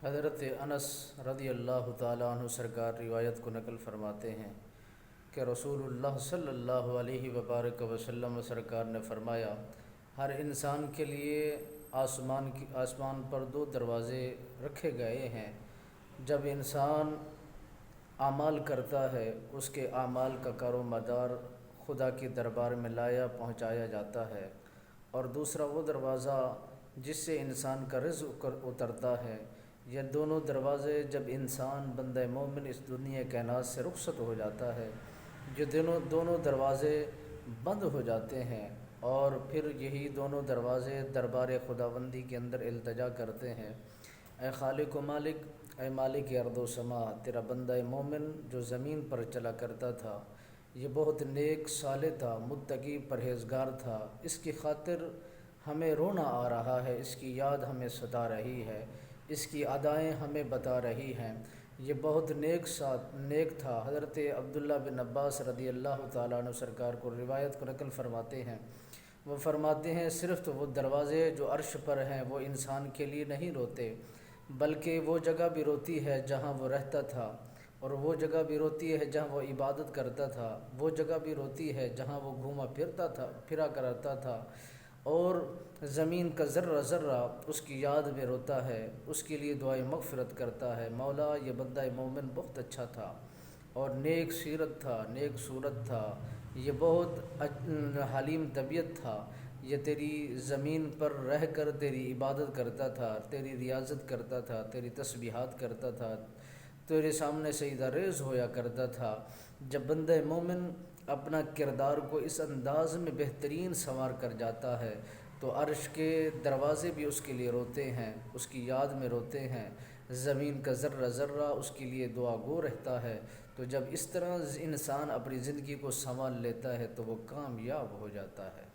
حضرت انس رضی اللہ تعالیٰ عنہ سرکار روایت کو نقل فرماتے ہیں کہ رسول اللہ صلی اللہ علیہ وبارک وسلم سرکار نے فرمایا، ہر انسان کے لیے آسمان پر دو دروازے رکھے گئے ہیں۔ جب انسان اعمال کرتا ہے، اس کے اعمال کا کار و مدار خدا کے دربار میں لایا پہنچایا جاتا ہے، اور دوسرا وہ دروازہ جس سے انسان کا رزق اترتا ہے۔ یہ دونوں دروازے جب انسان بندہ مومن اس دنیا کائنات سے رخصت ہو جاتا ہے، یہ دونوں دروازے بند ہو جاتے ہیں، اور پھر یہی دونوں دروازے دربار خداوندی کے اندر التجا کرتے ہیں، اے خالق و مالک، اے مالک ارض و سما، تیرا بندہ مومن جو زمین پر چلا کرتا تھا، یہ بہت نیک صالح تھا، متقی پرہیزگار تھا، اس کی خاطر ہمیں رونا آ رہا ہے، اس کی یاد ہمیں ستا رہی ہے، اس کی ادائیں ہمیں بتا رہی ہیں، یہ بہت نیک تھا۔ حضرت عبداللہ بن عباس رضی اللہ تعالیٰ عنہ سرکار کو روایت کو نقل فرماتے ہیں، وہ فرماتے ہیں صرف تو وہ دروازے جو عرش پر ہیں وہ انسان کے لیے نہیں روتے، بلکہ وہ جگہ بھی روتی ہے جہاں وہ رہتا تھا، اور وہ جگہ بھی روتی ہے جہاں وہ عبادت کرتا تھا، وہ جگہ بھی روتی ہے جہاں وہ گھوما پھرا کرتا تھا، اور زمین کا ذرہ ذرہ اس کی یاد میں روتا ہے، اس کے لیے دعائے مغفرت کرتا ہے۔ مولا، یہ بندہ مومن بہت اچھا تھا اور نیک سیرت تھا، نیک صورت تھا، یہ بہت حلیم طبیعت تھا، یہ تیری زمین پر رہ کر تیری عبادت کرتا تھا، تیری ریاضت کرتا تھا، تیری تسبیحات کرتا تھا، تیرے سامنے سجدہ ریز ہویا کرتا تھا۔ جب بندہ مومن اپنا کردار کو اس انداز میں بہترین سنوار کر جاتا ہے تو عرش کے دروازے بھی اس کے لیے روتے ہیں، اس کی یاد میں روتے ہیں، زمین کا ذرہ ذرہ اس کے لیے دعا گو رہتا ہے۔ تو جب اس طرح انسان اپنی زندگی کو سنبھال لیتا ہے تو وہ کامیاب ہو جاتا ہے۔